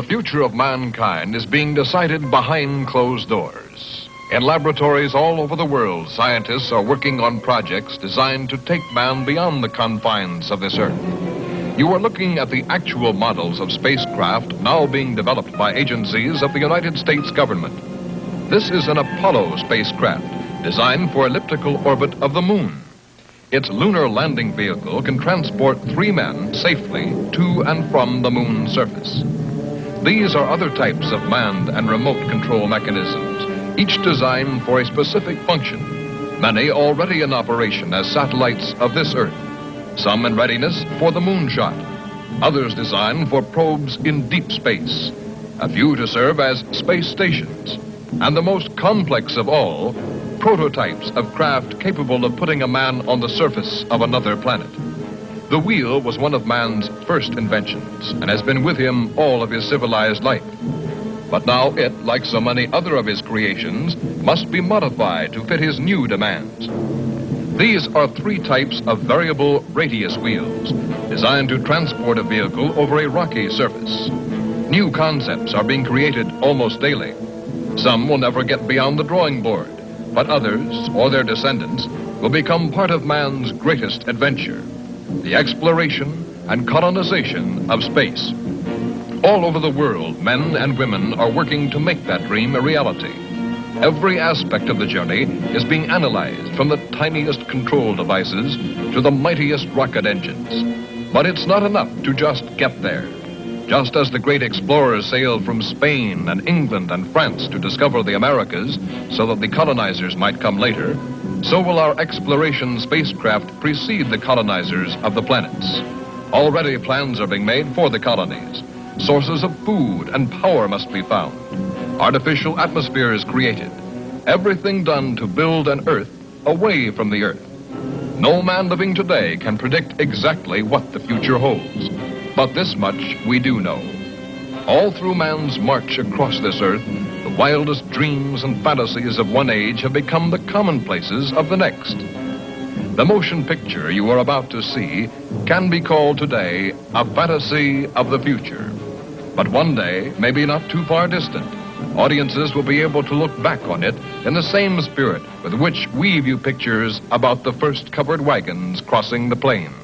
The future of mankind is being decided behind closed doors. In laboratories all over the world, scientists are working on projects designed to take man beyond the confines of this earth. You are looking at the actual models of spacecraft now being developed by agencies of the United States government. This is an Apollo spacecraft designed for elliptical orbit of the moon. Its lunar landing vehicle can transport 3 men safely to and from the moon's surface. These are other types of manned and remote control mechanisms, each designed for a specific function, many already in operation as satellites of this Earth, some in readiness for the moonshot, others designed for probes in deep space, a few to serve as space stations, and the most complex of all, prototypes of craft capable of putting a man on the surface of another planet. The wheel was one of man's first inventions and has been with him all of his civilized life. But now it, like so many other of his creations, must be modified to fit his new demands. These are 3 types of variable radius wheels designed to transport a vehicle over a rocky surface. New concepts are being created almost daily. Some will never get beyond the drawing board, but others, or their descendants, will become part of man's greatest adventure, the exploration and colonization of space. All over the world, men and women are working to make that dream a reality. Every aspect of the journey is being analyzed, from the tiniest control devices to the mightiest rocket engines. But it's not enough to just get there. Just as the great explorers sailed from Spain and England and France to discover the Americas so that the colonizers might come later, so will our exploration spacecraft precede the colonizers of the planets. Already plans are being made for the colonies. Sources of food and power must be found. Artificial atmospheres created. Everything done to build an Earth away from the Earth. No man living today can predict exactly what the future holds. But this much we do know. All through man's march across this Earth, the wildest dreams and fantasies of one age have become the commonplaces of the next. The motion picture you are about to see can be called today a fantasy of the future. But one day, maybe not too far distant, audiences will be able to look back on it in the same spirit with which we view pictures about the first covered wagons crossing the plains.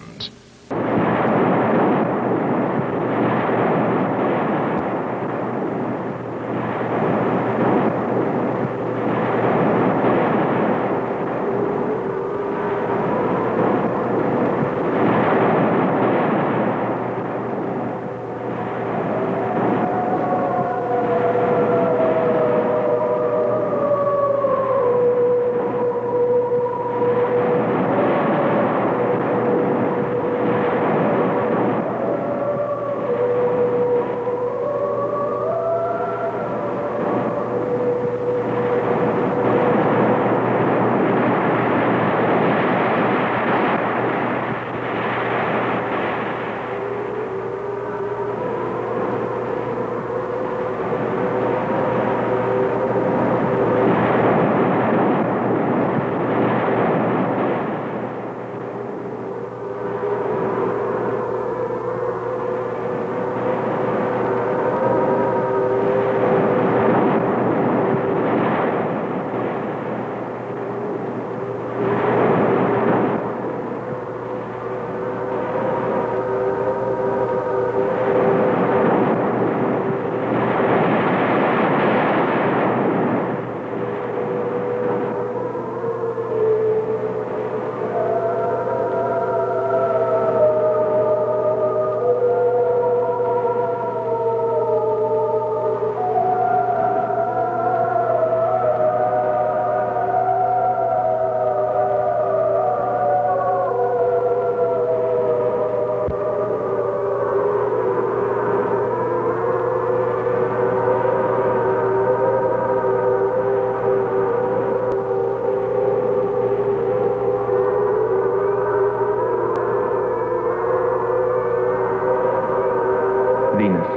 Venus.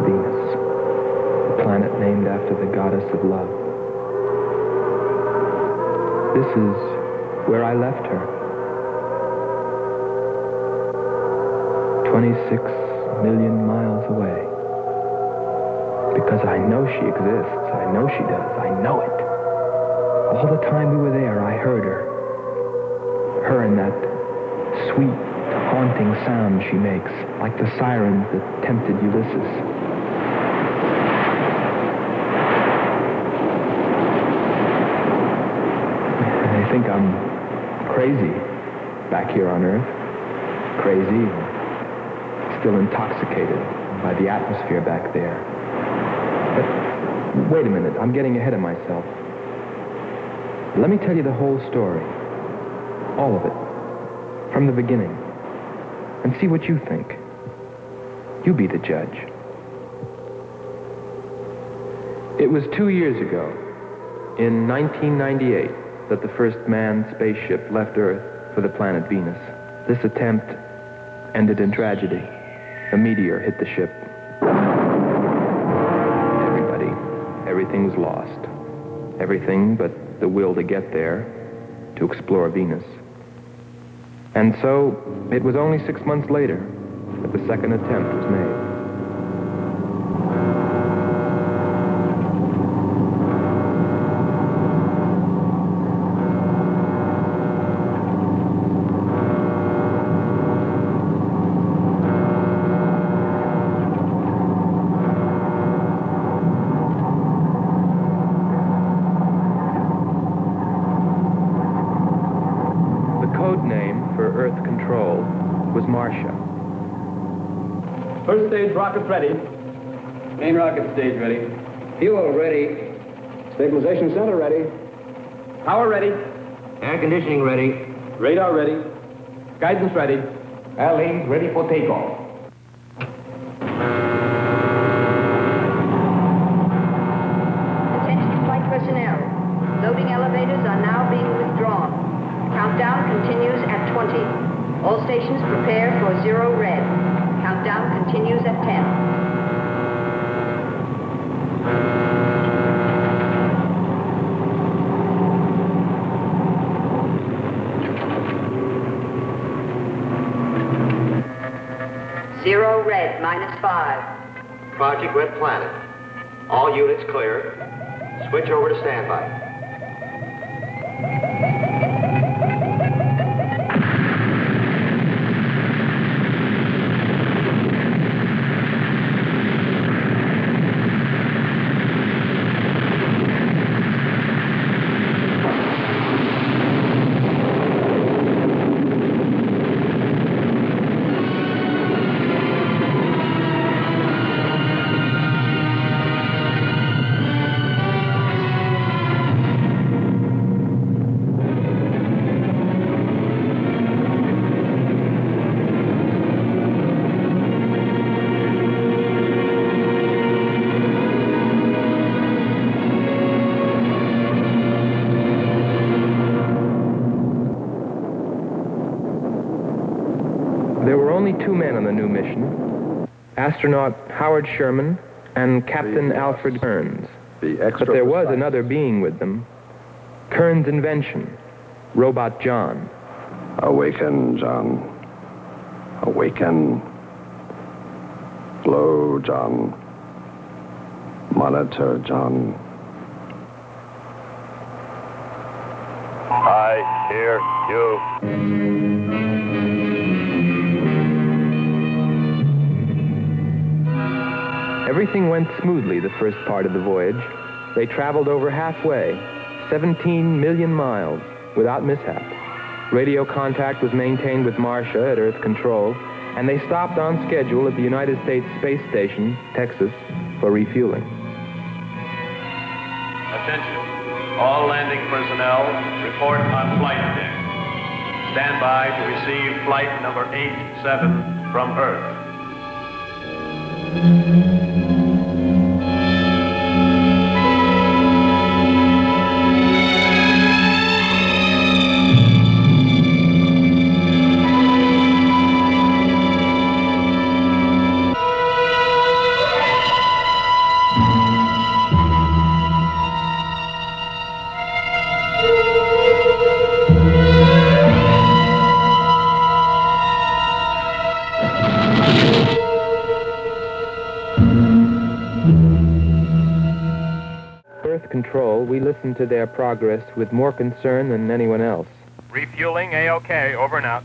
Venus, the planet named after the goddess of love. This is where I left her. 26 million miles away. Because I know she exists. I know she does. I know it. All the time we were there, I heard her. Her and that sweet, haunting sound she makes, like the sirens that tempted Ulysses. They think I'm crazy back here on Earth. Crazy, still intoxicated by the atmosphere back there. But wait a minute, I'm getting ahead of myself. Let me tell you the whole story. All of it. From the beginning. And see what you think. You be the judge. It was 2 years ago, in 1998, that the first manned spaceship left Earth for the planet Venus. This attempt ended in tragedy. A meteor hit the ship. Everything was lost. Everything but the will to get there, to explore Venus. And so, it was only 6 months later that the second attempt was made. First stage rockets ready. Main rocket stage ready. Fuel ready. Stabilization center ready. Power ready. Air conditioning ready. Radar ready. Guidance ready. LEs ready for takeoff. Attention flight personnel. Loading elevators are now being withdrawn. Countdown continues at 20. All stations prepare for 0 red. Countdown continues at 10. Zero red, -5. Project Red Planet. All units clear. Switch over to standby. There were only 2 men on the new mission, astronaut Howard Sherman and Captain Alfred Kearns. But there was another being with them, Kearns' invention, Robot John. Awaken, John. Awaken. Glow, John. Monitor, John. I hear you. Everything went smoothly the first part of the voyage. They traveled over halfway, 17 million miles, without mishap. Radio contact was maintained with Marcia at Earth Control, and they stopped on schedule at the United States Space Station, Texas, for refueling. Attention. All landing personnel, report on flight deck. Stand by to receive flight number 87 from Earth. control, we listened to their progress with more concern than anyone else. Refueling A-OK, over and out.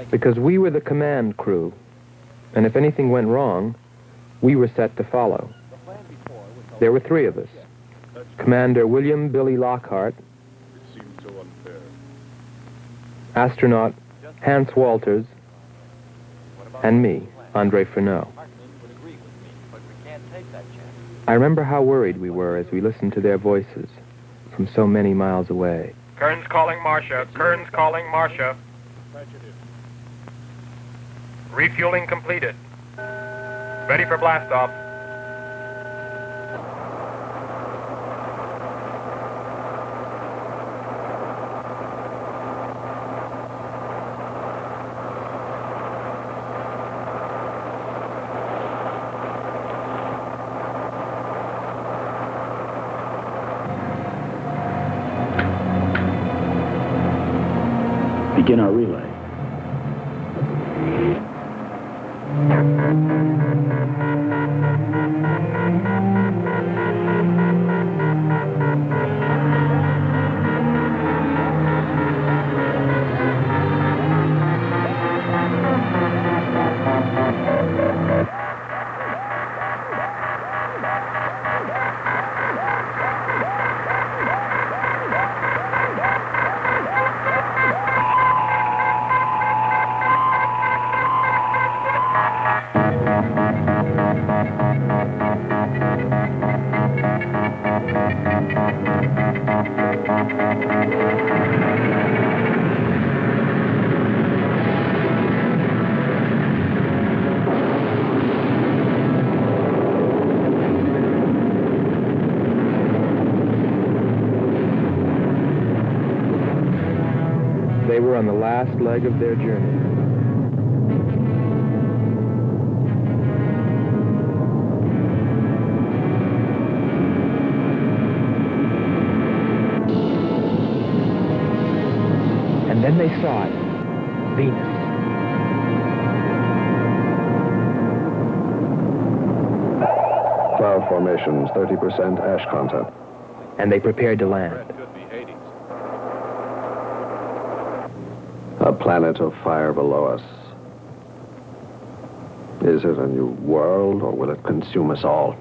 Because we were the command crew, and if anything went wrong, we were set to follow. There were 3 of us. Commander William Billy Lockhart, astronaut Hans Walters, and me, Andre Furneaux. I remember how worried we were as we listened to their voices from so many miles away. Kern's calling Marcia. Kern's calling Marcia. Refueling completed. Ready for blast-off. Begin our relay. They were on the last leg of their journey. And then they saw it. Venus. Cloud formations, 30% ash content. And they prepared to land. A planet of fire below us. Is it a new world, or will it consume us all?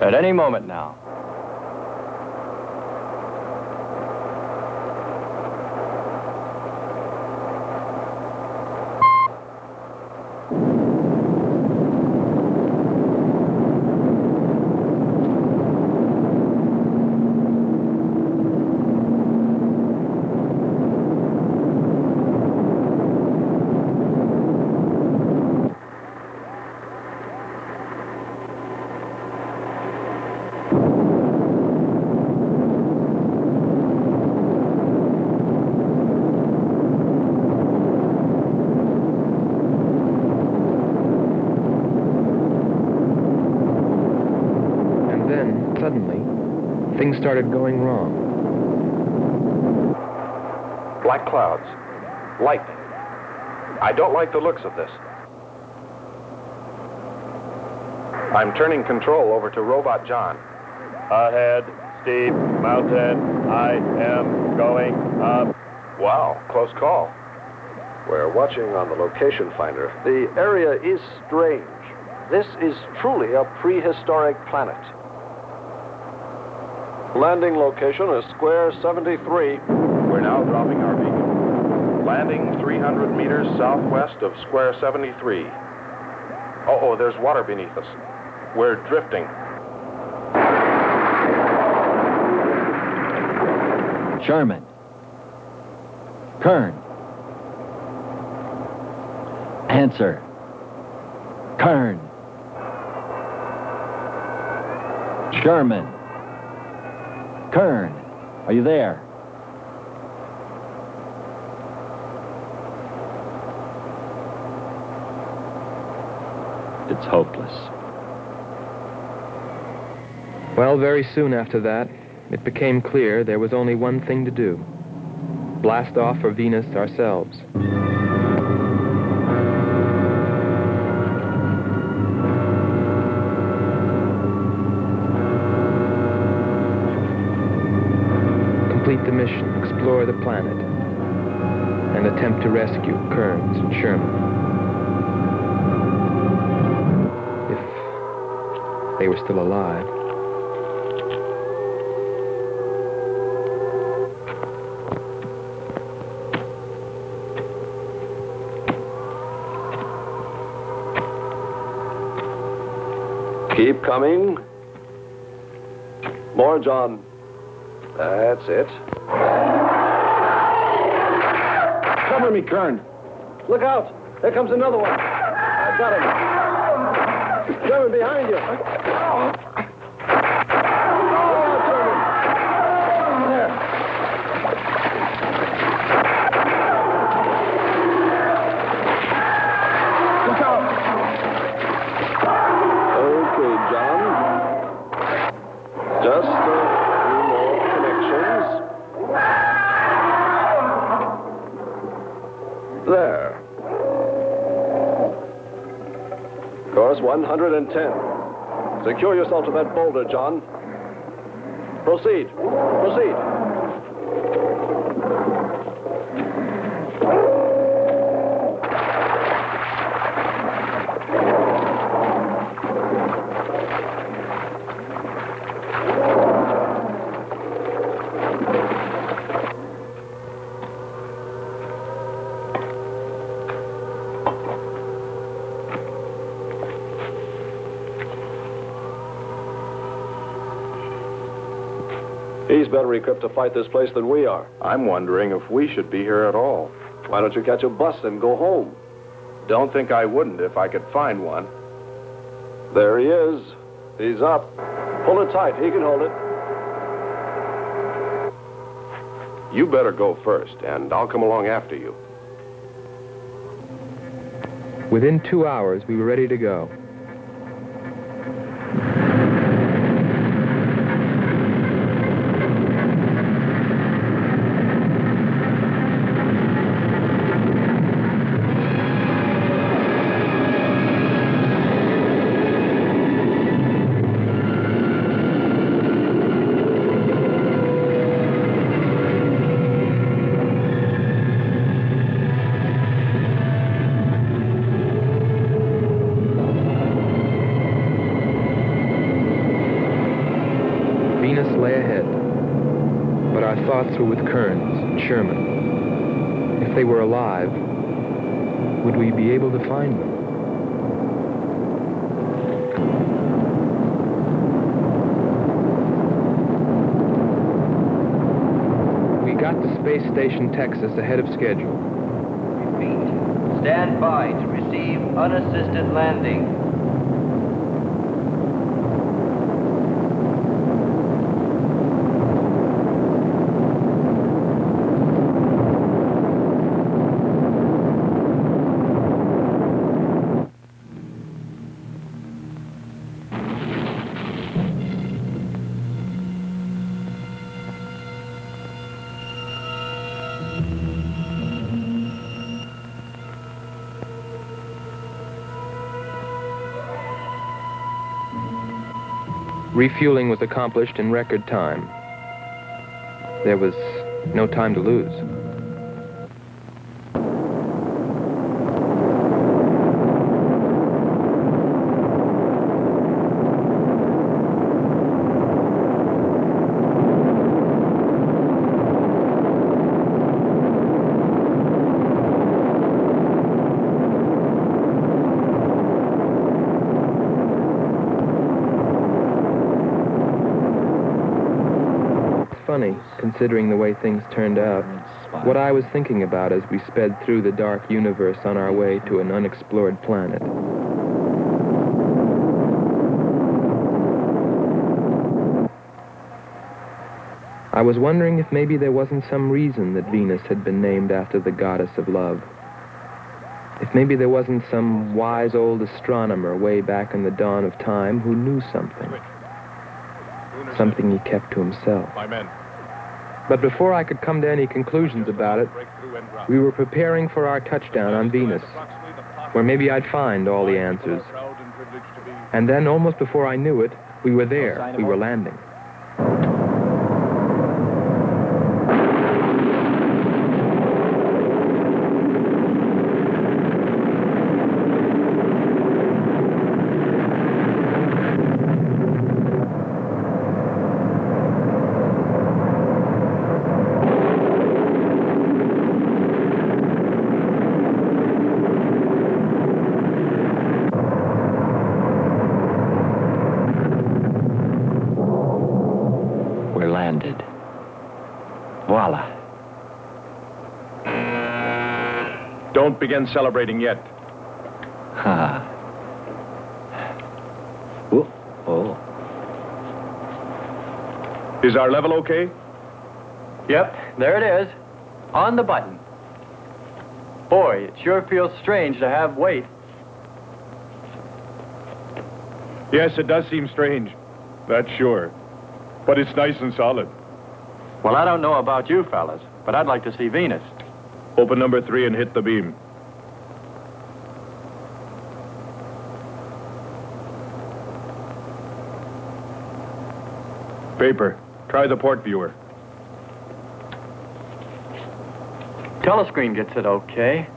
At any moment now. Suddenly, things started going wrong. Black clouds. Lightning. I don't like the looks of this. I'm turning control over to Robot John. Ahead, steep mountain. I am going up. Wow, close call. We're watching on the location finder. The area is strange. This is truly a prehistoric planet. Landing location is square 73. We're now dropping our beacon. Landing 300 meters southwest of square 73. Oh, there's water beneath us. We're drifting. Sherman. Kern. Answer. Kern. Sherman. Kern, are you there? It's hopeless. Well, very soon after that, it became clear there was only one thing to do. Blast off for Venus ourselves. mission, explore the planet, and attempt to rescue Kearns and Sherman. If they were still alive. Keep coming. More, John. That's it. Cover me, Kern. Look out! There comes another one. I've got him. Sherman, behind you. Look out, Sherman. There. Look out. Okay, John. Just a few more connections. There. Course 110. Secure yourself to that boulder, John. Proceed. Proceed. He's better equipped to fight this place than we are. I'm wondering if we should be here at all. Why don't you catch a bus and go home? Don't think I wouldn't if I could find one. There he is. He's up. Pull it tight. He can hold it. You better go first, and I'll come along after you. Within 2 hours, we were ready to go. Thoughts were with Kearns and Sherman. If they were alive, would we be able to find them? We got to Space Station, Texas, ahead of schedule. Repeat. Stand by to receive unassisted landing. Refueling was accomplished in record time. There was no time to lose. Funny, considering the way things turned out, what I was thinking about as we sped through the dark universe on our way to an unexplored planet. I was wondering if maybe there wasn't some reason that Venus had been named after the goddess of love. If maybe there wasn't some wise old astronomer way back in the dawn of time who knew something. Something he kept to himself. But before I could come to any conclusions about it, we were preparing for our touchdown on Venus, where maybe I'd find all the answers. And then, almost before I knew it, we were there. We were landing. Voila. Don't begin celebrating yet. Ha. Oh. Oh. Is our level okay? Yep, there it is. On the button. Boy, it sure feels strange to have weight. Yes, it does seem strange. That's sure. But it's nice and solid. Well, I don't know about you fellas, but I'd like to see Venus. Open number 3 and hit the beam. Paper, try the port viewer. Telescreen gets it okay.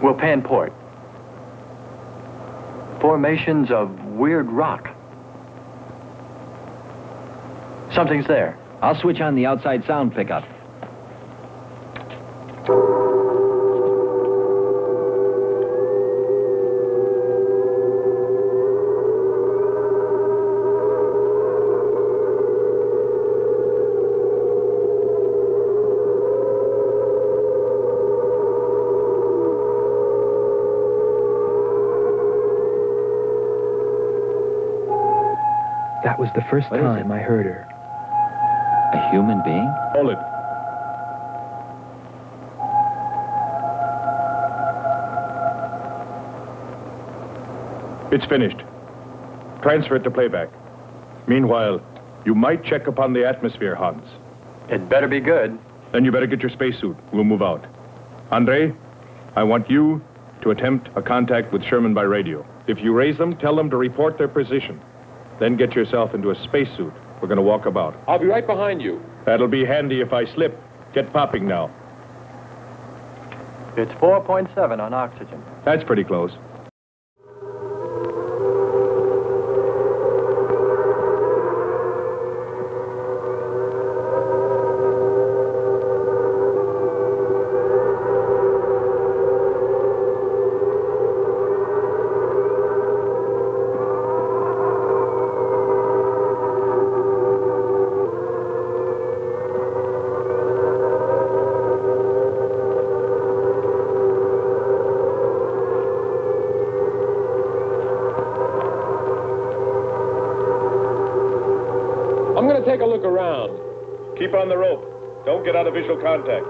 We'll pan port. Formations of weird rock. Something's there. I'll switch on the outside sound pickup. That was the first What is time it? I heard her. A human being? Hold it. It's finished. Transfer it to playback. Meanwhile, you might check upon the atmosphere, Hans. It better be good. Then you better get your spacesuit. We'll move out. Andre, I want you to attempt a contact with Sherman by radio. If you raise them, tell them to report their position. Then get yourself into a spacesuit. We're going to walk about. I'll be right behind you. That'll be handy if I slip. Get popping now. It's 4.7 on oxygen. That's pretty close. I'm going to take a look around. Keep on the rope. Don't get out of visual contact.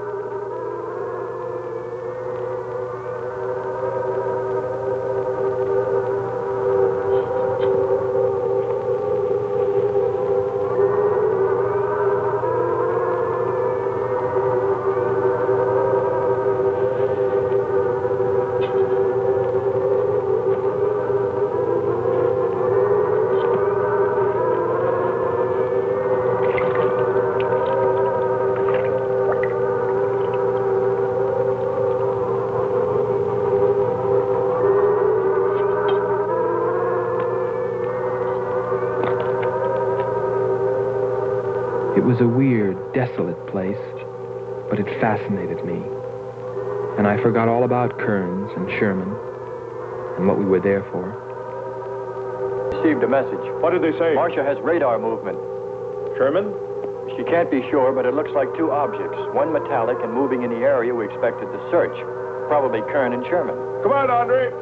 It was a weird, desolate place, but it fascinated me. And I forgot all about Kearns and Sherman and what we were there for. Received a message. What did they say? Marcia has radar movement. Sherman? She can't be sure, but it looks like two objects. One metallic and moving in the area we expected to search. Probably Kern and Sherman. Come on, Andre.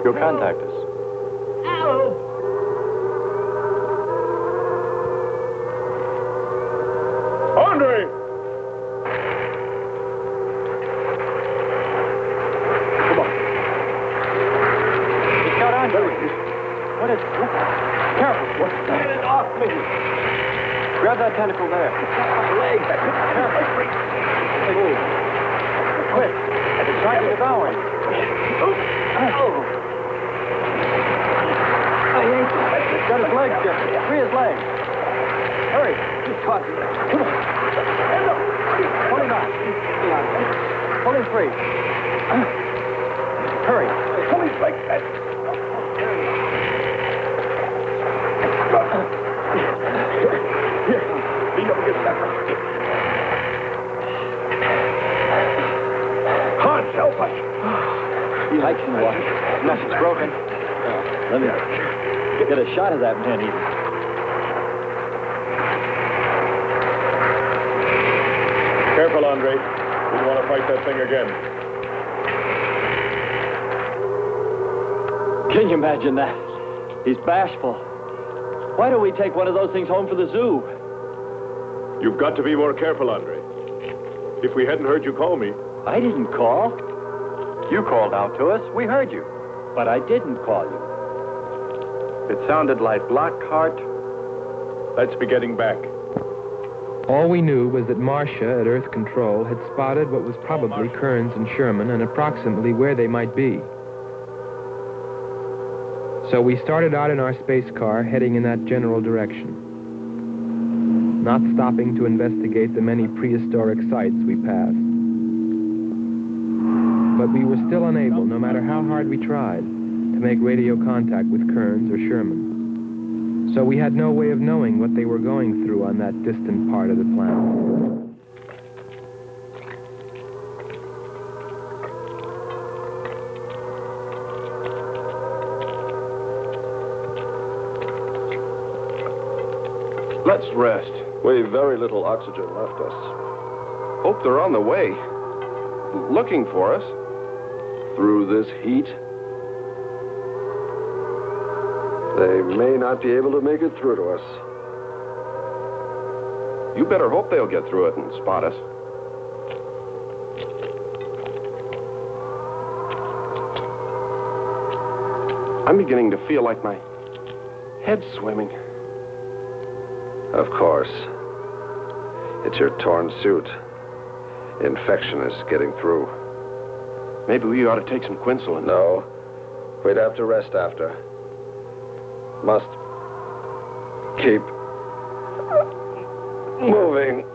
You'll contact us. Andre! Come on. It's got Andre. What is it? Careful. Get it off me. Grab that tentacle there. Leg. Careful. Move. Quick. It's trying to devour him. He's got his legs different. Free his legs. Hurry. He's caught. Come on. Pull him out. Pull him free. Hurry. Somebody's like that. Here, lean up against that. Hans, help us. I can walk. Nothing's broken. Let me get a shot of that man even. Careful, Andre. We want to fight that thing again. Can you imagine that? He's bashful. Why don't we take one of those things home for the zoo? You've got to be more careful, Andre. If we hadn't heard you call me... I didn't call. You called out to us. We heard you. But I didn't call you. It sounded like Lockhart. Let's be getting back. All we knew was that Marcia at Earth Control had spotted what was probably Kearns and Sherman and approximately where they might be. So we started out in our space car, heading in that general direction, not stopping to investigate the many prehistoric sites we passed. But we were still unable, no matter how hard we tried, to make radio contact with Kearns or Sherman. So we had no way of knowing what they were going through on that distant part of the planet. Let's rest. We've very little oxygen left us. Hope they're on the way. Looking for us. Through this heat. They may not be able to make it through to us. You better hope they'll get through it and spot us. I'm beginning to feel like my head's swimming. Of course. It's your torn suit. Infection is getting through. Maybe we ought to take some quinsulin. No. We'd have to rest after. Must keep moving.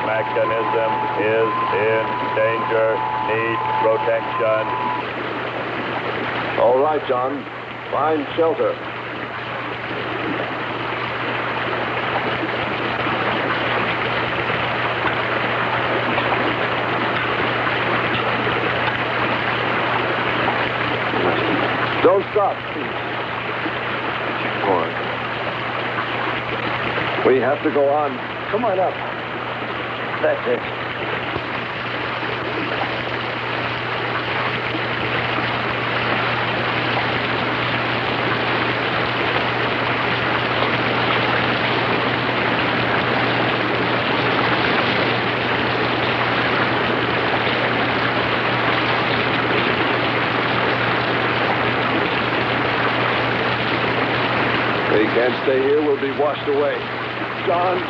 Mechanism is in danger. Need protection. All right, John. Find shelter. Don't stop. Come on. We have to go on. Come on up. That's it. They can't stay here. We'll be washed away. John.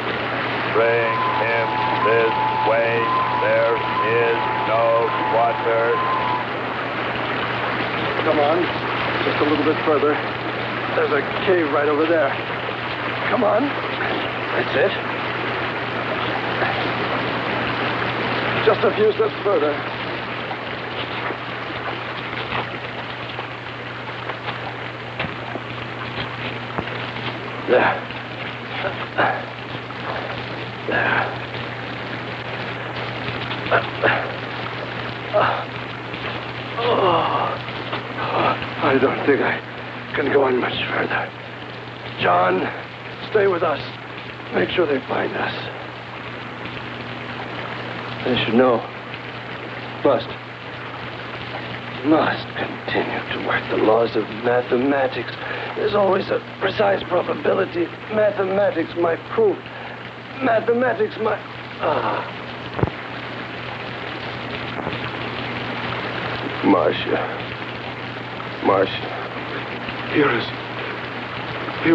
Bring him this way. There is no water. Come on. Just a little bit further. There's a cave right over there. Come on. That's it. Just a few steps further. There. I don't think I can go on much further. John, stay with us. Make sure they find us. They should know. Must continue to work the laws of mathematics. There's always a precise probability. Mathematics, my proof. Mathematics, my... Marcia. Hear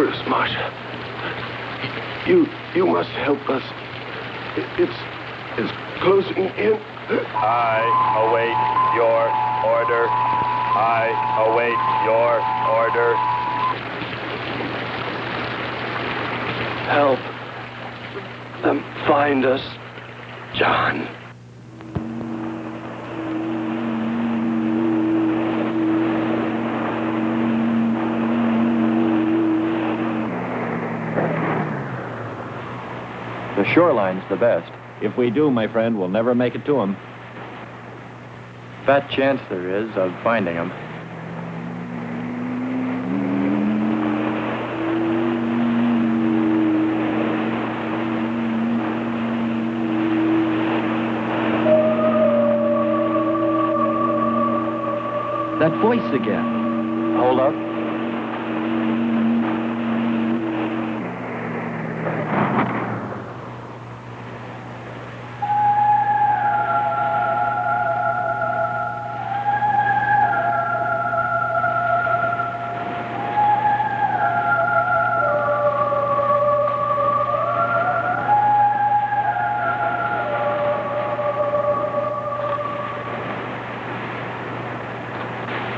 us, Marcia. You must help us. It's closing in. I await your order. I await your order. Help them find us, John. The shoreline's the best. If we do, my friend, we'll never make it to him. Fat chance there is of finding him. That voice again. Hold up.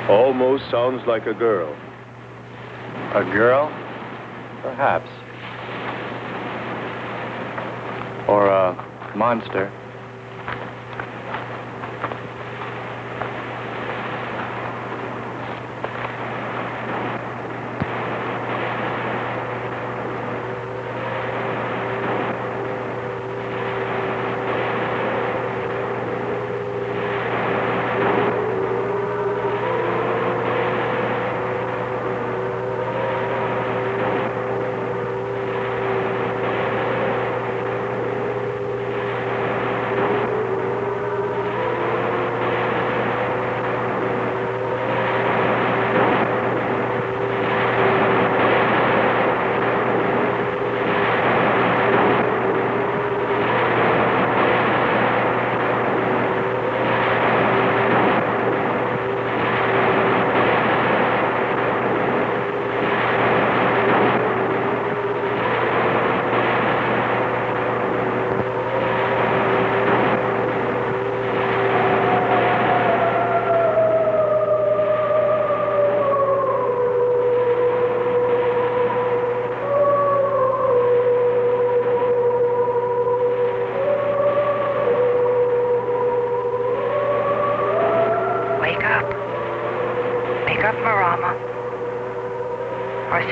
Almost sounds like a girl. A girl? Perhaps. Or a monster.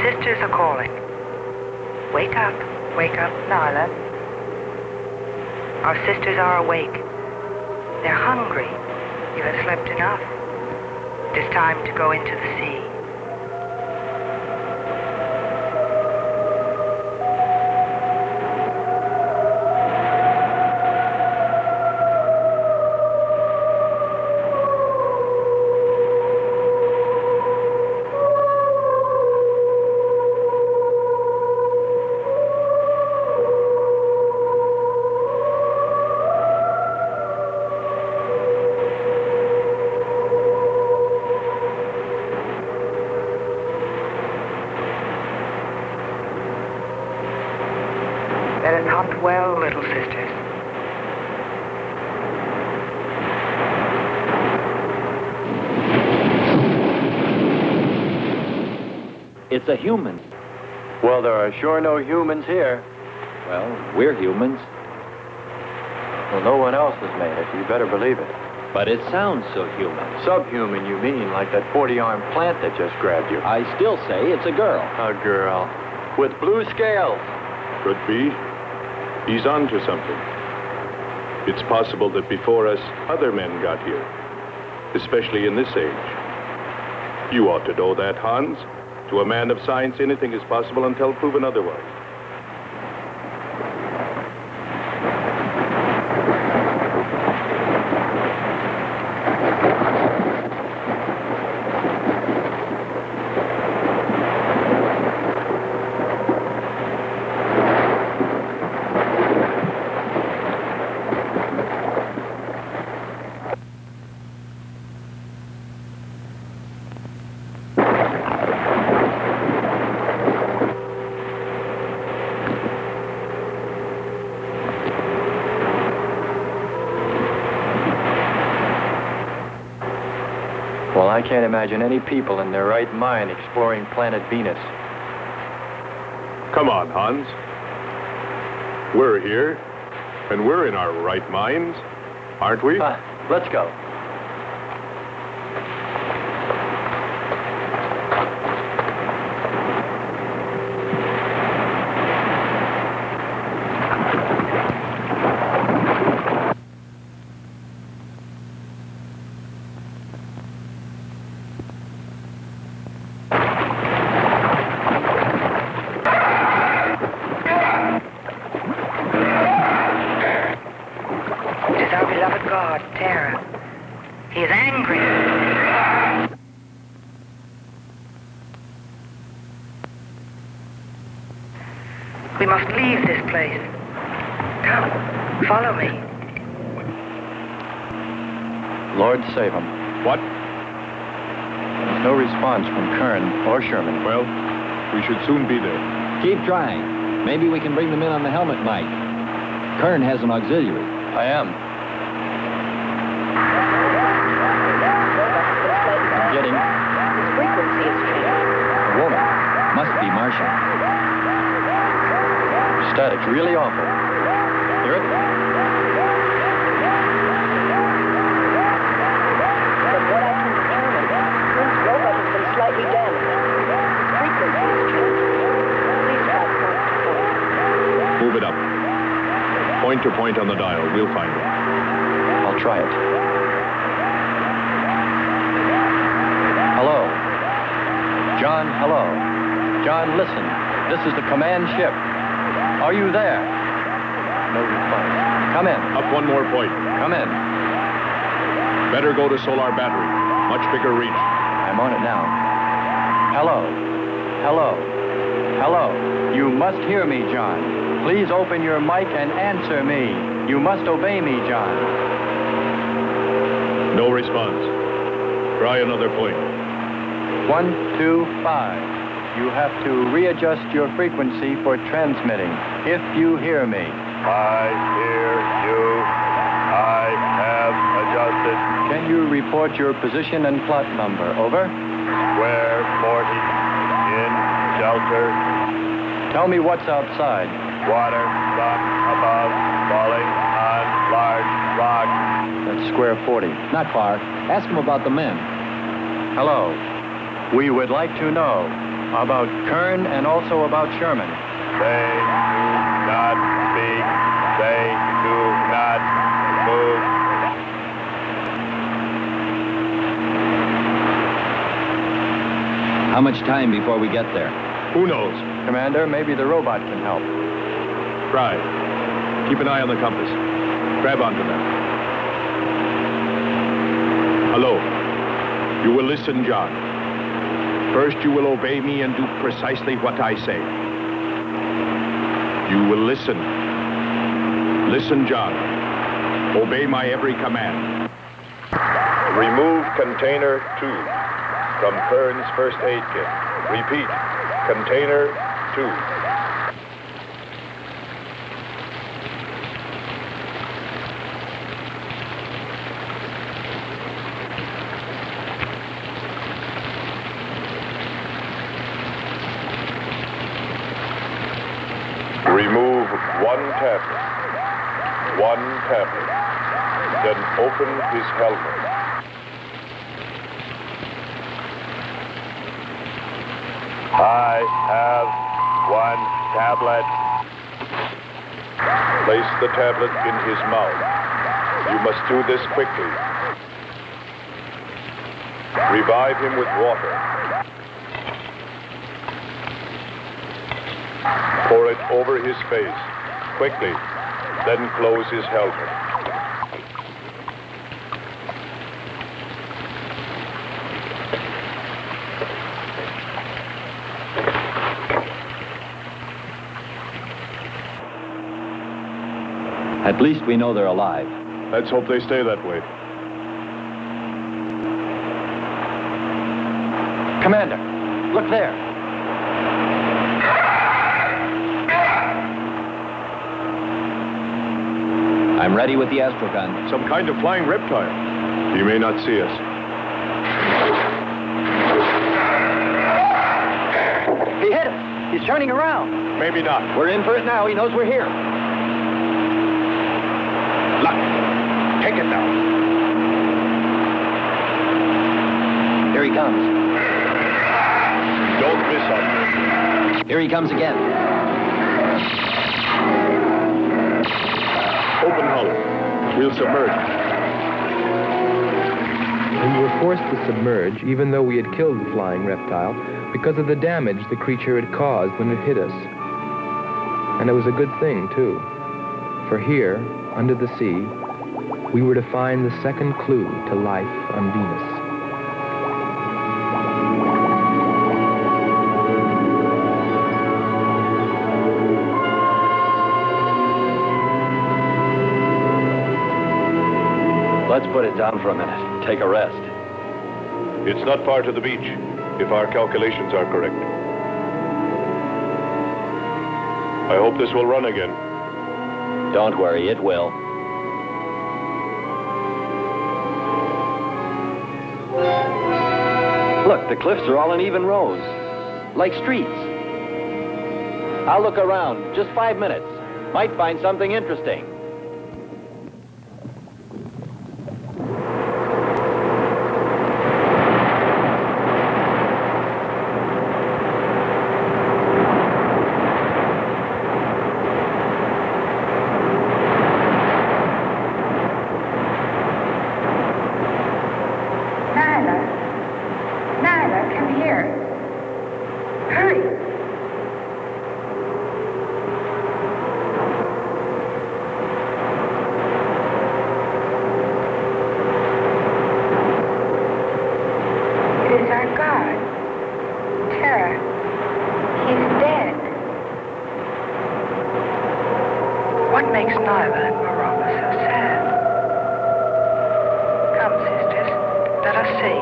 Sisters are calling. Wake up, Nyla. Our sisters are awake. They're hungry. You have slept enough. It is time to go into the sea. That is not well, little sisters. It's a human. Well, there are sure no humans here. Well, we're humans. Well, no one else has made it. You better believe it. But it sounds so human. Subhuman, you mean, like that 40-armed plant that just grabbed you. I still say it's a girl. A girl. With blue scales. Could be. He's on to something. It's possible that before us, other men got here. Especially in this age. You ought to know that, Hans. To a man of science, anything is possible until proven otherwise. Well, I can't imagine any people in their right mind exploring planet Venus. Come on, Hans. We're here, and we're in our right minds, aren't we? Let's go. It is our beloved god, Terra. He is angry. We must leave this place. Come, follow me. Lord save him. What? There's no response from Kern or Sherman. Well, we should soon be there. Keep trying. Maybe we can bring them in on the helmet mic. Kern has an auxiliary. I am. I'm getting His frequency is changing. A woman. Must be Martian. static, really awful. Hear it? From what I can determine, Kern's robot has been slightly damaged. Frequency is changing. Please try point to point. Move it up. Point to point on the dial. We'll find it. I'll try it. Hello. John, hello. John, listen. This is the command ship. Are you there? No response. Come in. Up one more point. Come in. Better go to solar battery. Much bigger reach. I'm on it now. Hello. Hello. Hello. You must hear me, John. Please open your mic and answer me. You must obey me, John. No response. Try another point. 1, 2, 5. You have to readjust your frequency for transmitting. If you hear me. I hear you. I have adjusted. Can you report your position and plot number? Over. Square 40 in shelter. Tell me what's outside. Water, sun above, falling on large rock. That's square 40. Not far. Ask him about the men. Hello. We would like to know about Kern and also about Sherman. They do not speak. They do not move. How much time before we get there? Who knows? Commander, maybe the robot can help. Try. Keep an eye on the compass. Grab onto that. Hello. You will listen, John. First, you will obey me and do precisely what I say. You will listen. Listen, John. Obey my every command. Remove container 2 from Kern's first aid kit. Repeat. Container 2. Remove one tablet. One tablet. Then open his helmet. I have one tablet. Place the tablet in his mouth. You must do this quickly. Revive him with water. Pour it over his face. Quickly. Then close his helmet. At least we know they're alive. Let's hope they stay that way. Commander, look there. I'm ready with the astrogun. Some kind of flying reptile. He may not see us. He's turning around. Maybe not. We're in for it now. He knows we're here. Luck. Take it now. Here he comes. Don't miss him. Here he comes again. Open hull. We'll submerge. We were forced to submerge, even though we had killed the flying reptile, because of the damage the creature had caused when it hit us. And it was a good thing, too. For here, under the sea, we were to find the second clue to life on Venus. Let's put it down for a minute. Take a rest. It's not far to the beach, if our calculations are correct. I hope this will run again. Don't worry, it will. Look, the cliffs are all in even rows, like streets. I'll look around, just 5 minutes. Might find something interesting. What makes Nyla and Maroma so sad? Come, sisters, let us see.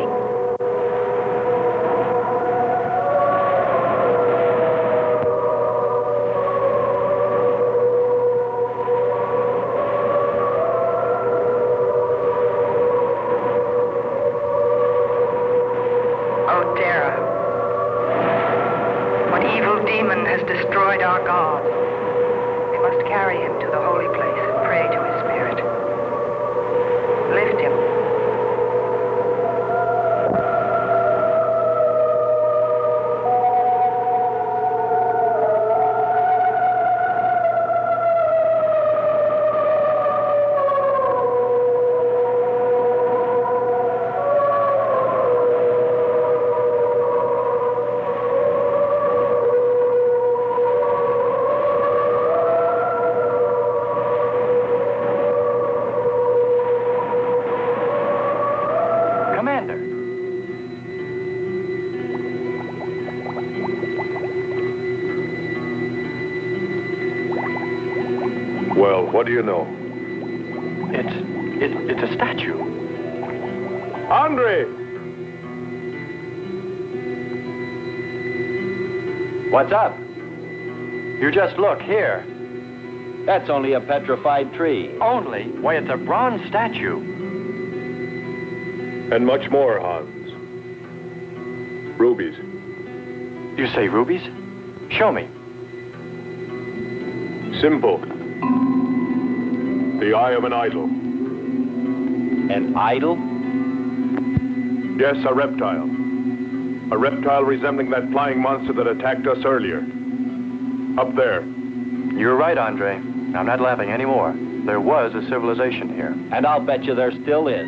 Oh, Dara, what evil demon has destroyed our God? We must carry him to the holy place and pray to his spirit. Lift him. Well, what do you know? It's a statue. Andre! What's up? You just look here. That's only a petrified tree. Only? Why, it's a bronze statue. And much more, Hans. Rubies. You say rubies? Show me. Simple. The eye of an idol. An idol? Yes, a reptile. A reptile resembling that flying monster that attacked us earlier. Up there. You're right, Andre. I'm not laughing anymore. There was a civilization here. And I'll bet you there still is.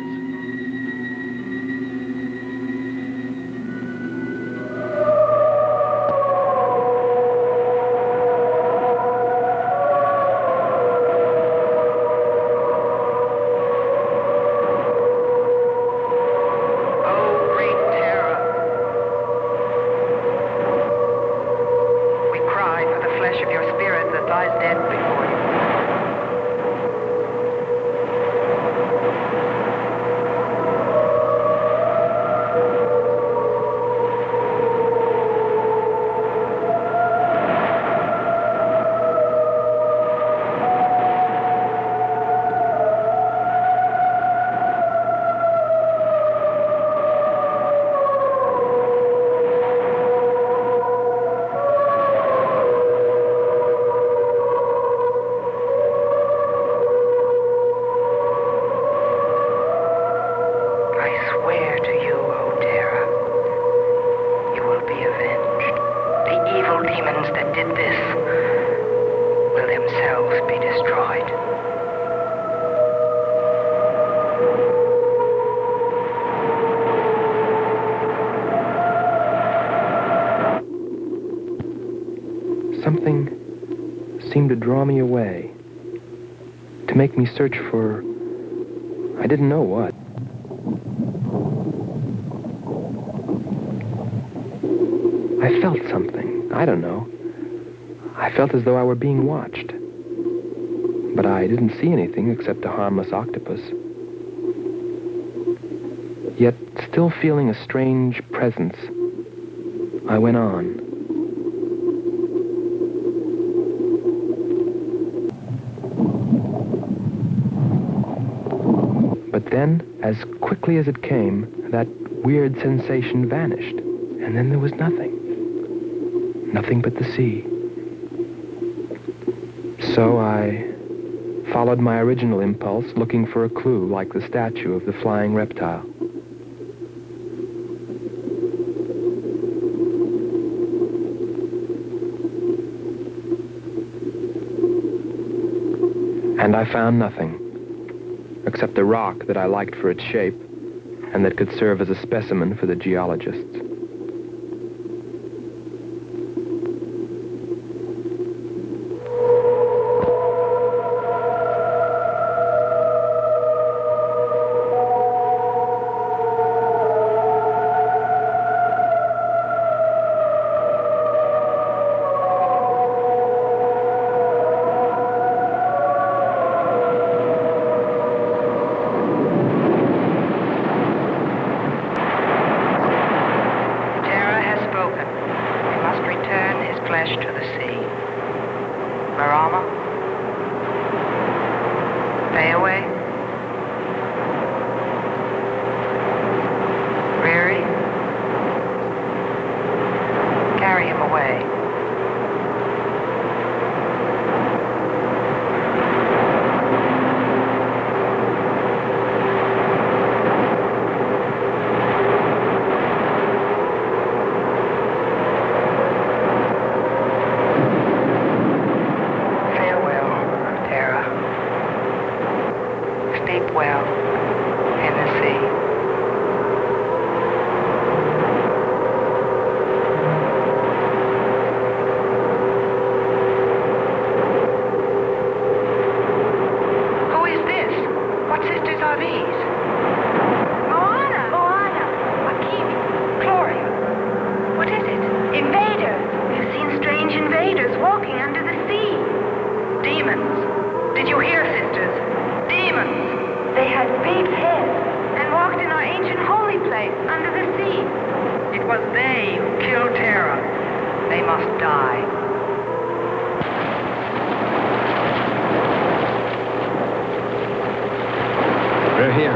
something seemed to draw me away, to make me search for, I didn't know what. I felt something. I don't know. I felt as though I were being watched. But I didn't see anything except a harmless octopus. Yet, still feeling a strange presence, I went on. But then, as quickly as it came, that weird sensation vanished. And then there was nothing. Nothing but the sea. So I followed my original impulse, looking for a clue like the statue of the flying reptile. And I found nothing, except a rock that I liked for its shape and that could serve as a specimen for the geologists. We're here.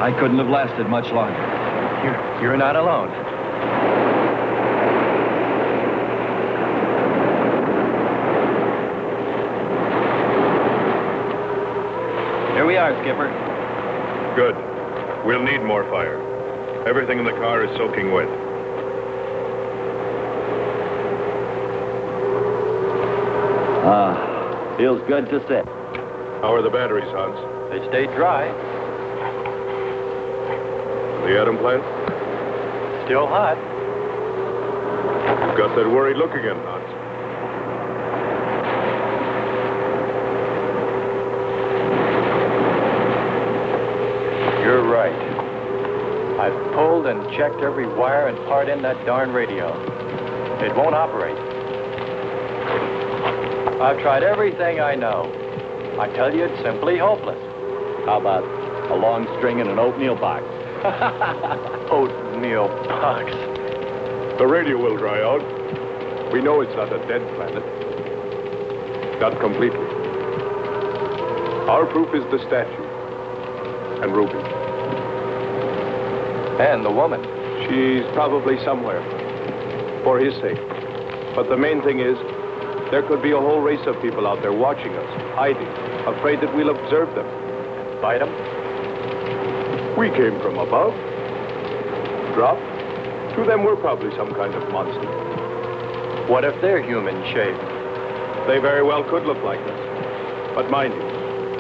I couldn't have lasted much longer. You're not alone. Here we are, Skipper. Good. We'll need more fire. Everything in the car is soaking wet. Feels good to sit. How are the batteries, Hans? They stayed dry. The atom plant? Still hot. You've got that worried look again, Hans. You're right. I've pulled and checked every wire and part in that darn radio. It won't operate. I've tried everything I know. I tell you, it's simply hopeless. How about a long string in an oatmeal box? Oatmeal box. The radio will dry out. We know it's not a dead planet. Not completely. Our proof is the statue. And Ruby. And the woman. She's probably somewhere. For his sake. But the main thing is, there could be a whole race of people out there watching us, hiding, afraid that we'll observe them. Fight them? We came from above. Dropped. To them, we're probably some kind of monster. What if they're human shaped? They very well could look like us. But mind you,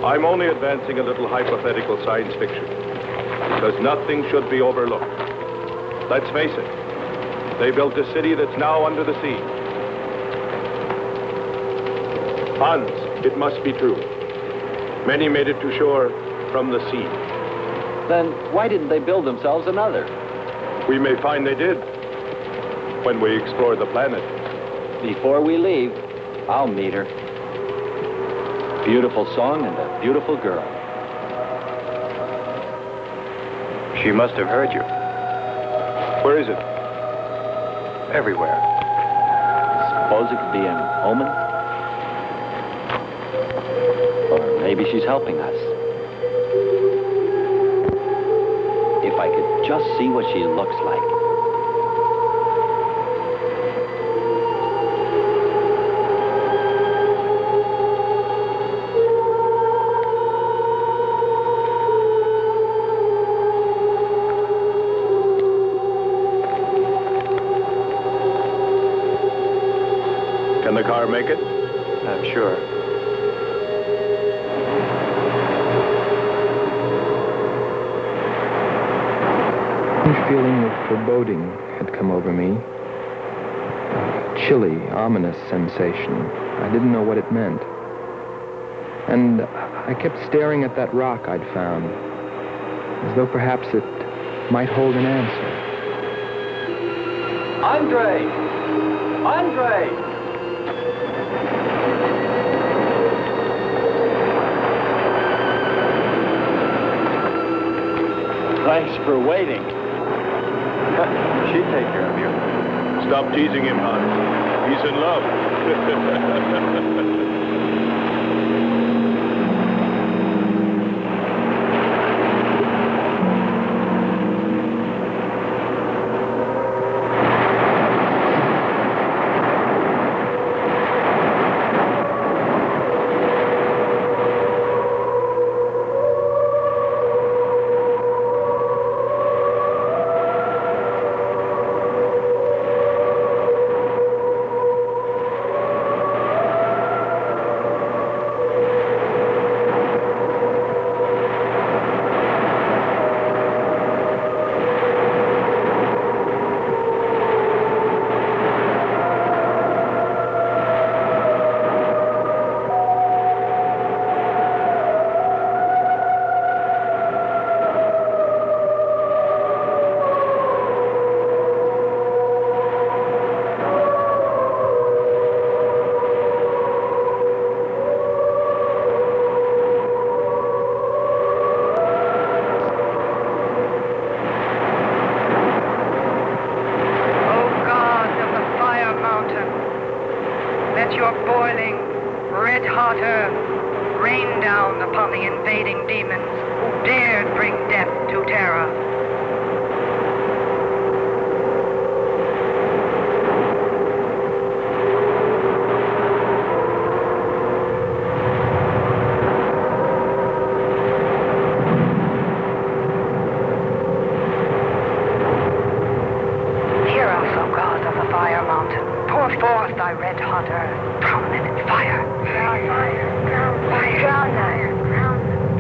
I'm only advancing a little hypothetical science fiction. Because nothing should be overlooked. Let's face it. They built a city that's now under the sea. Hans, it must be true. Many made it to shore from the sea. Then why didn't they build themselves another? We may find they did when we explore the planet. Before we leave, I'll meet her. Beautiful song and a beautiful girl. She must have heard you. Where is it? Everywhere. Suppose it could be an omen? Or maybe she's helping us. If I could just see what she looks like. Can the car make it? I'm sure. A feeling of foreboding had come over me. A chilly, ominous sensation. I didn't know what it meant. And I kept staring at that rock I'd found, as though perhaps it might hold an answer. Andre! Andre! Thanks for waiting. She'd take care of you. Stop teasing him, Hans. He's in love. Rain down upon the invading demons who dared bring death to Terra. Hear us, O God of the Fire Mountain. Pour forth thy red hot earth, drown them in fire. Drown fire, drown fire, drown them,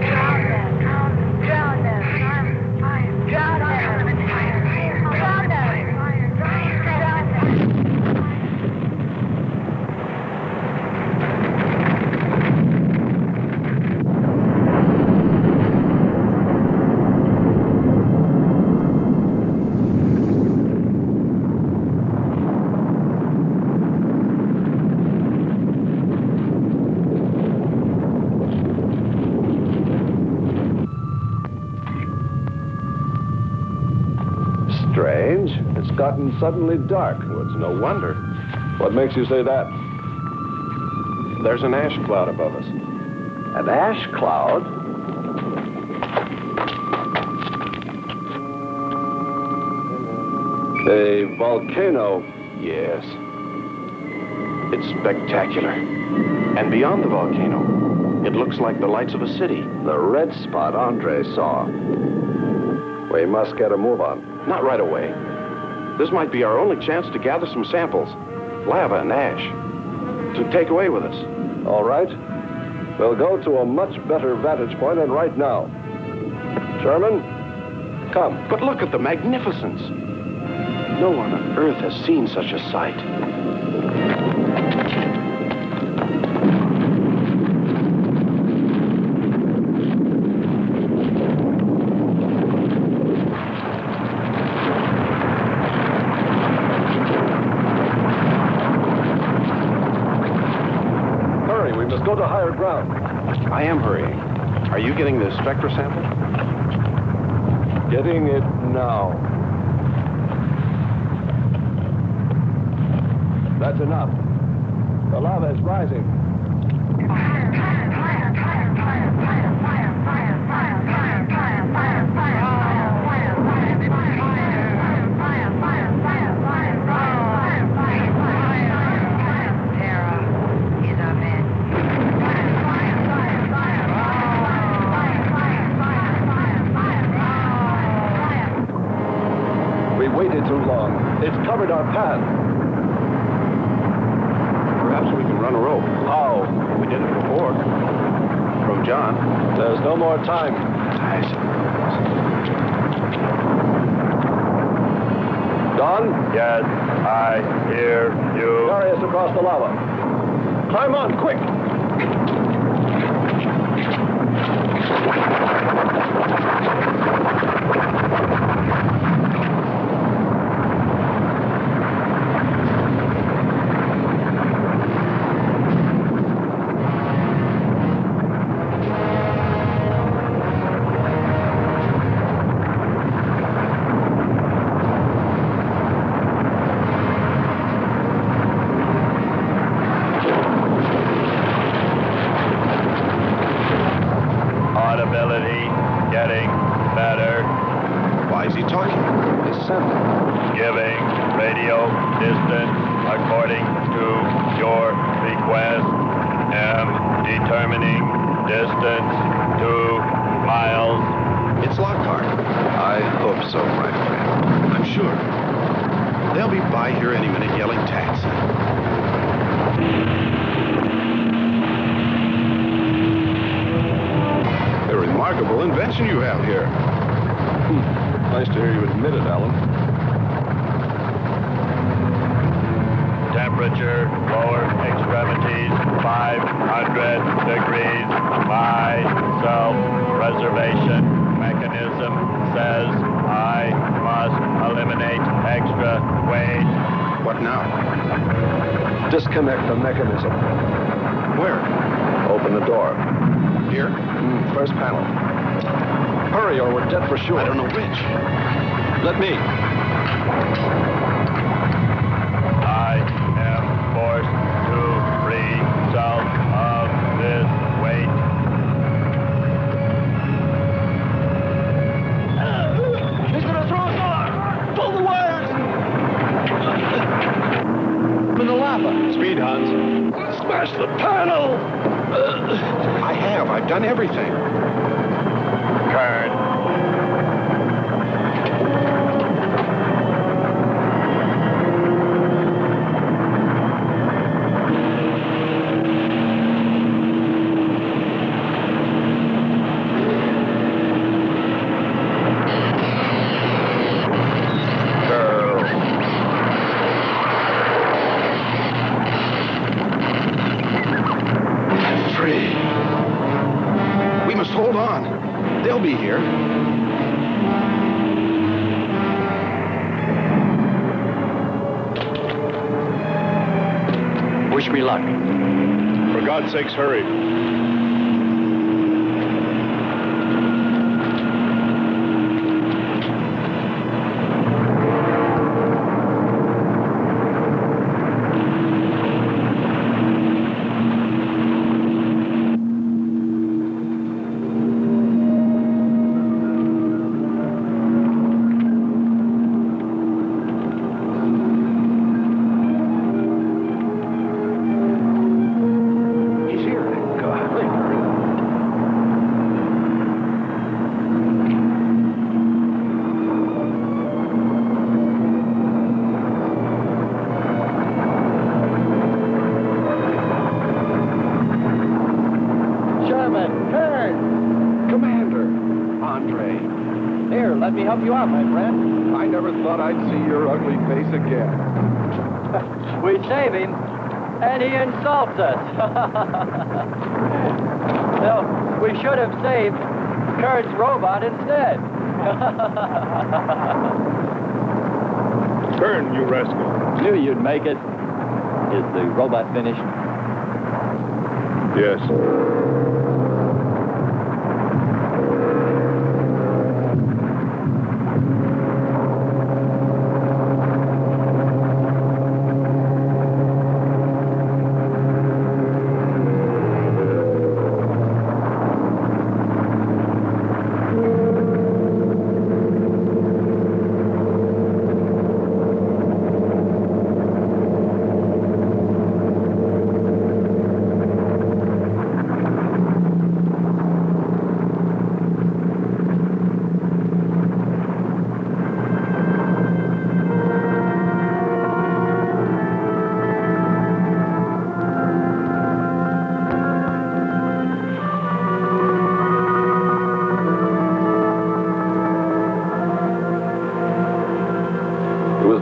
drown them, drown them, drown them, drown them, fire, drown them in fire, drown them, fire, drown them. Strange. It's gotten suddenly dark. Well, it's no wonder. What makes you say that? There's an ash cloud above us. An ash cloud? A volcano. Yes. It's spectacular. And beyond the volcano, it looks like the lights of a city. The red spot Andre saw. We must get a move on. Not right away. This might be our only chance to gather some samples, lava and ash, to take away with us. All right. We'll go to a much better vantage point, and right now. Sherman, come. But look at the magnificence. No one on Earth has seen such a sight. go to higher ground. I am hurrying. Are you getting the spectra sample? Getting it now. That's enough. The lava is rising. We waited too long. It's covered our path. Perhaps we can run a rope. How? We did it before. From John. There's no more time. Don? Yes, I hear you. Carry us across the lava. Climb on, quick! Audibility getting better. Why is he talking? Listen. Giving radio distance according to your request. Am determining distance 2 miles. It's Lockhart. I hope so, my friend. I'm sure. They'll be by here any minute yelling taxi. A remarkable invention you have here. Nice to hear you admit it, Alan. Temperature, lower extremities, 500 degrees. My self-preservation mechanism says I must eliminate extra weight. What now? Disconnect the mechanism. Where? Open the door. Here? First panel. Hurry or we're dead for sure. I don't know which. Let me. I am forced to free self of this weight. He's gonna throw us off! Pull the wires! In the lava. Speed, Hans. Smash the panel! I have. I've done everything. Kern. Hold on. They'll be here. Wish me luck. For God's sakes, hurry. Let me help you out, my friend. I never thought I'd see your ugly face again. We save him, and he insults us. Well, we should have saved Kurt's robot instead. Turn, you rascal. Knew you'd make it. Is the robot finished? Yes.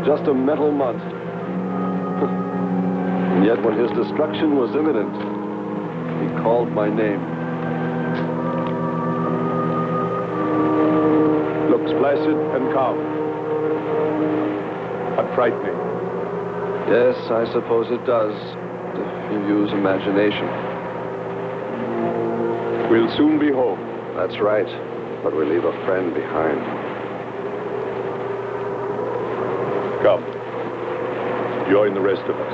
Just a metal mud. And yet when his destruction was imminent, he called my name. Looks placid and calm. But frightening. Yes, I suppose it does, if you use imagination. We'll soon be home. That's right, but we leave a friend behind. Come. Join the rest of us.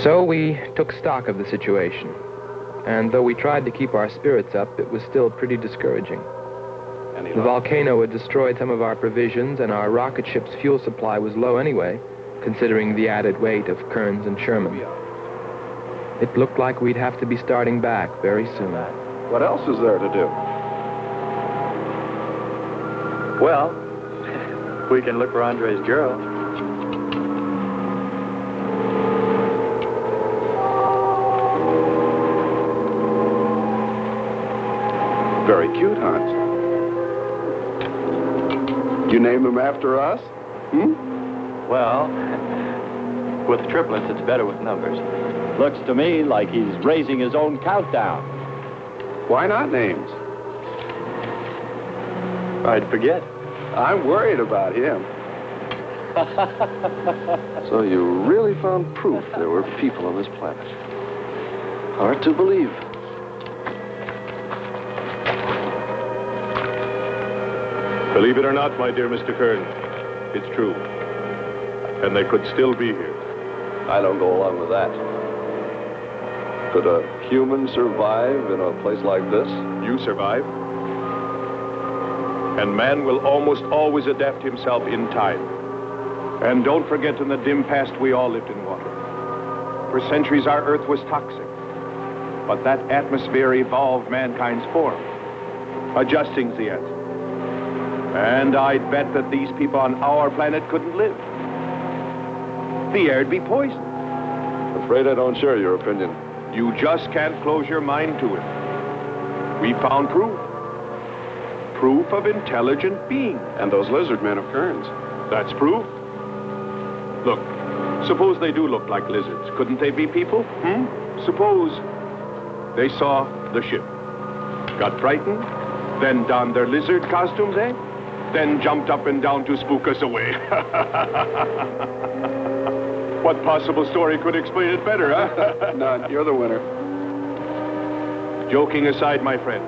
So we took stock of the situation. And though we tried to keep our spirits up, it was still pretty discouraging. The volcano had destroyed some of our provisions, and our rocket ship's fuel supply was low anyway, considering the added weight of Kearns and Sherman. It looked like we'd have to be starting back very soon. What else is there to do? Well, we can look for Andre's girl. Very cute, Hans. You name them after us? Well, with triplets, it's better with numbers. Looks to me like he's raising his own countdown. Why not names? I'd forget. I'm worried about him. So you really found proof there were people on this planet. Hard to believe. Believe it or not, my dear Mr. Kern, it's true. And they could still be here. I don't go along with that. Could a human survive in a place like this? You survive. And man will almost always adapt himself in time. And don't forget, in the dim past, we all lived in water. For centuries, our Earth was toxic. But that atmosphere evolved mankind's form, adjusting the answer. And I'd bet that these people on our planet couldn't live. The air'd be poisoned. Afraid I don't share your opinion. You just can't close your mind to it. We found proof. Proof of intelligent being. And those lizard men of Kearns. That's proof. Look, suppose they do look like lizards. Couldn't they be people? Suppose they saw the ship, got frightened, then donned their lizard costumes, then jumped up and down to spook us away. What possible story could explain it better, huh? None. You're the winner. Joking aside, my friend,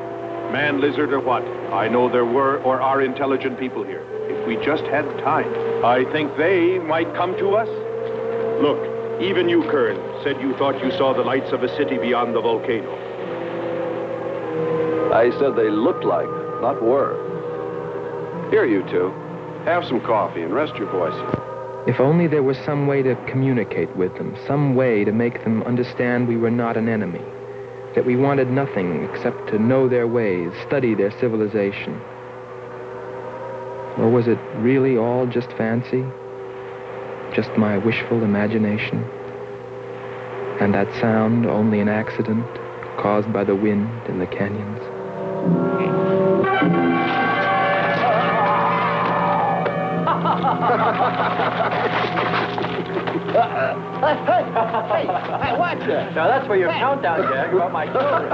man, lizard, or what, I know there were or are intelligent people here. If we just had time, I think they might come to us. Look, even you, Kern, said you thought you saw the lights of a city beyond the volcano. I said they looked like, not were. Here, you two. Have some coffee and rest your voices. If only there was some way to communicate with them, some way to make them understand we were not an enemy, that we wanted nothing except to know their ways, study their civilization. Or was it really all just fancy? Just my wishful imagination? And that sound only an accident caused by the wind in the canyons? Hey, watch it. Now that's for your countdown, Jack, about my children.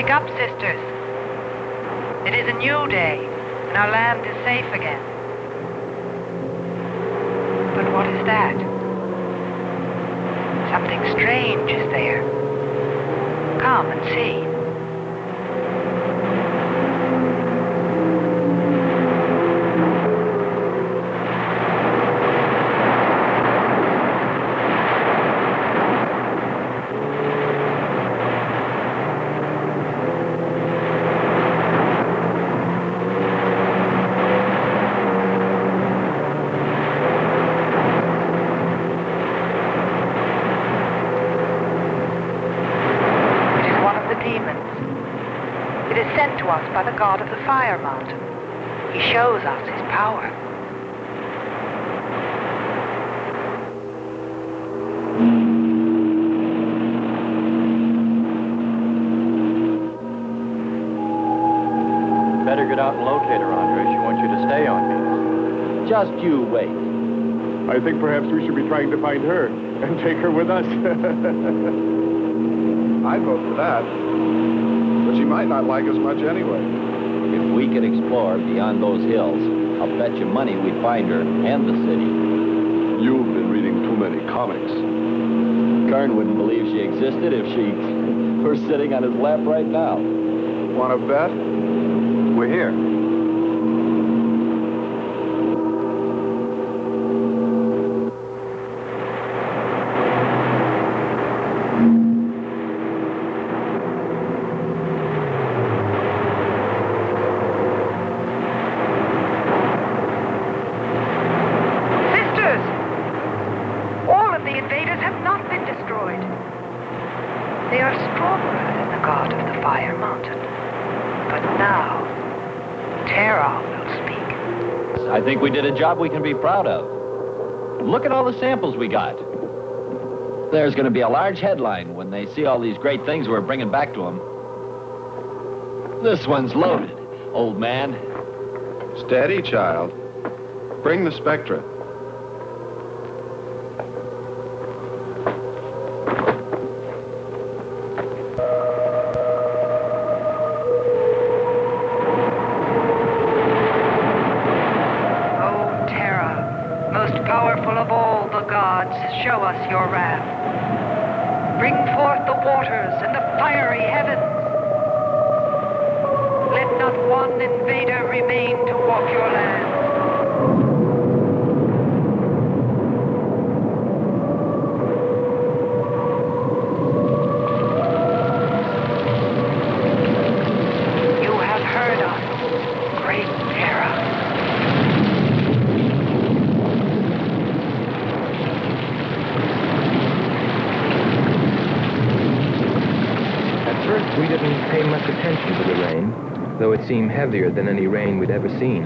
Wake up, sisters. It is a new day, and our land is safe again. But what is that? Something strange is there. Come and see. By the god of the fire mountain. He shows us his power. Better get out and locate her, Andre. She wants you to stay on me. Just you wait. I think perhaps we should be trying to find her and take her with us. I'd vote for that. But she might not like us much anyway. If we could explore beyond those hills, I'll bet you money we'd find her and the city. You've been reading too many comics. Kern wouldn't believe she existed if she were sitting on his lap right now. Want to bet? We're here. They are stronger than the god of the fire mountain. But now, Terra will speak. I think we did a job we can be proud of. Look at all the samples we got. There's going to be a large headline when they see all these great things we're bringing back to them. This one's loaded, old man. Steady, child. Bring the Spectra. Show us your wrath. Bring forth the waters and the fiery heavens. Let not one invader remain to walk your land. You have heard us, great Terra. We didn't pay much attention to the rain, though it seemed heavier than any rain we'd ever seen.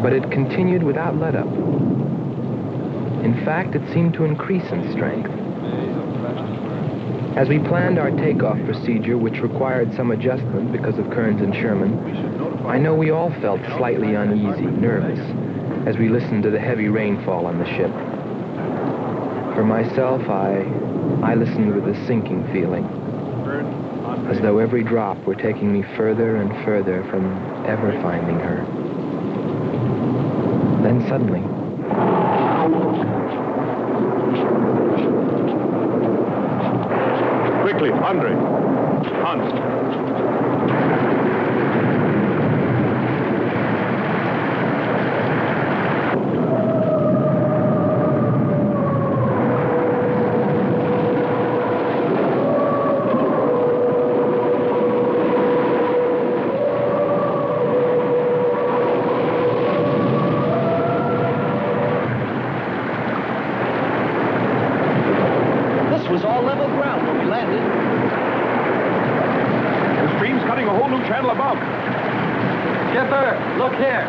But it continued without let-up. In fact, it seemed to increase in strength. As we planned our takeoff procedure, which required some adjustment because of Kearns and Sherman, I know we all felt slightly uneasy, nervous, as we listened to the heavy rainfall on the ship. For myself, I listened with a sinking feeling, as though every drop were taking me further and further from ever finding her. Then suddenly, quickly, Andre. Hans. Look here.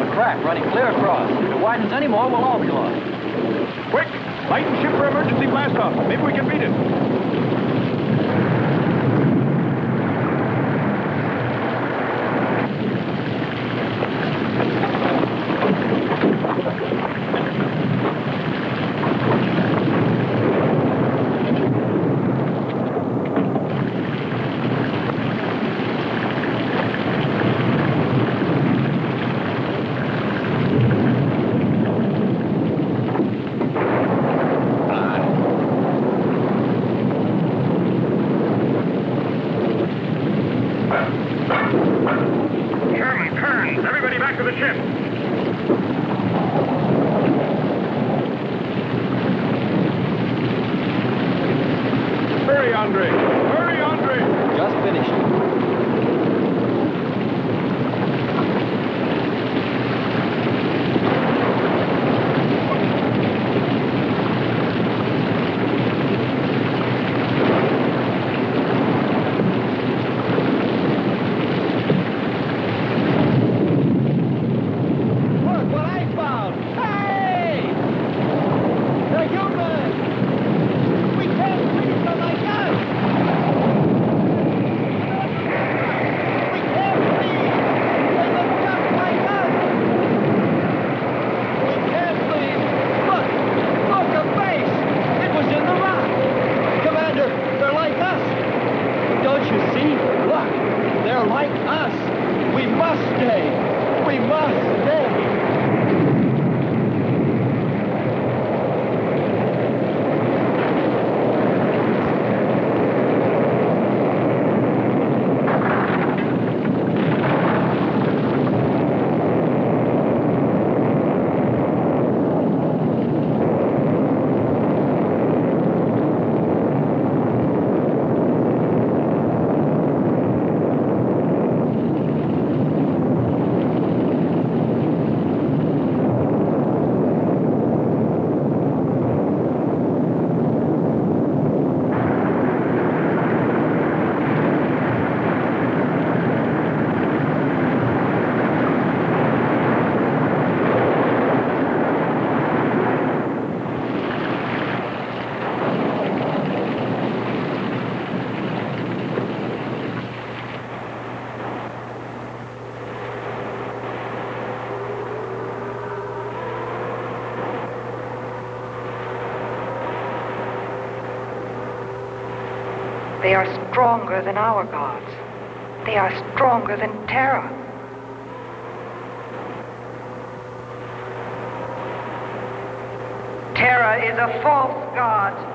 A crack running clear across. If it widens any more, we'll all be lost. Quick! Lighten ship for emergency blast-off. Maybe we can beat it. back of the ship. Hurry, Andre! Hurry, Andre! Just finished. Look what I found! Hey! They're human! We can't treat them like us! We can't leave! They look just like us! We can't leave! Look! Look, a face! It was in the rock! Commander, they're like us! Don't you see? Look! They're like us! We must stay! We must stay! They are stronger than our gods. They are stronger than Terra. Terra is a false god.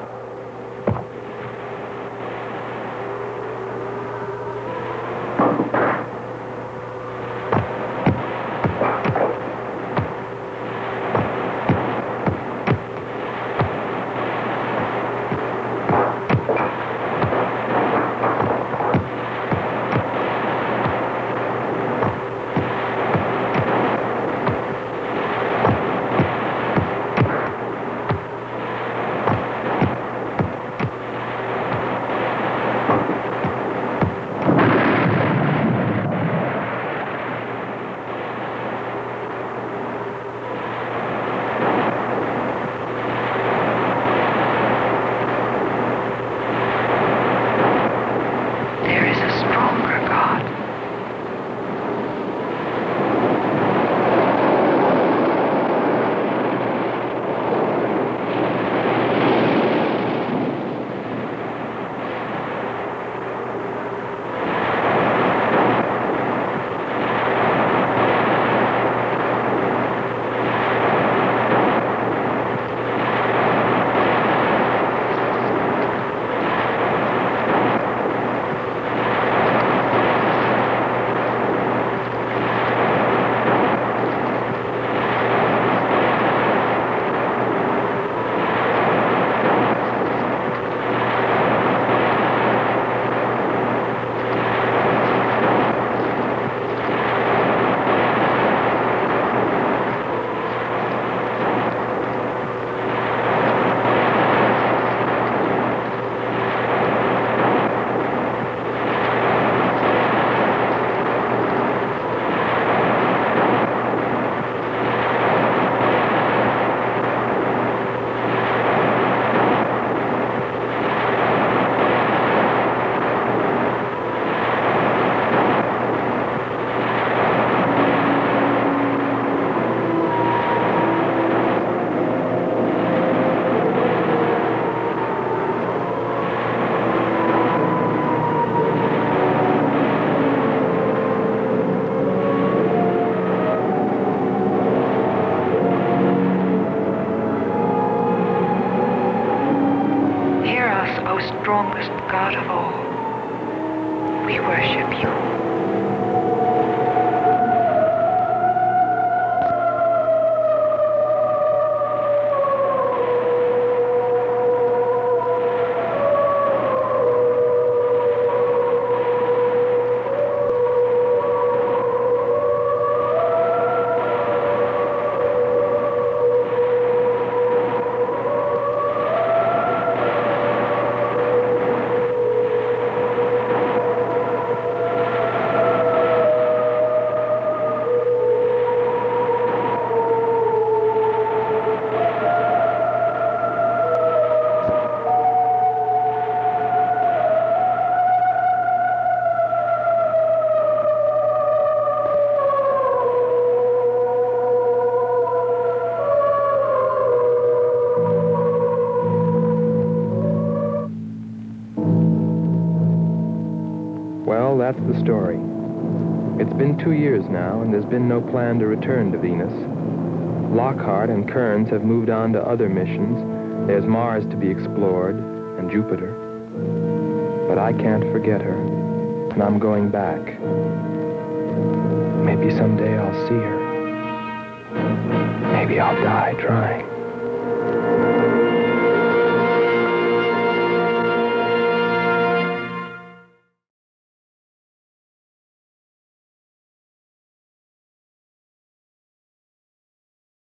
strongest God of all, we worship you. Well, that's the story. It's been 2 years now, and there's been no plan to return to Venus. Lockhart and Kearns have moved on to other missions. There's Mars to be explored, and Jupiter. But I can't forget her, and I'm going back. Maybe someday I'll see her. Maybe I'll die trying.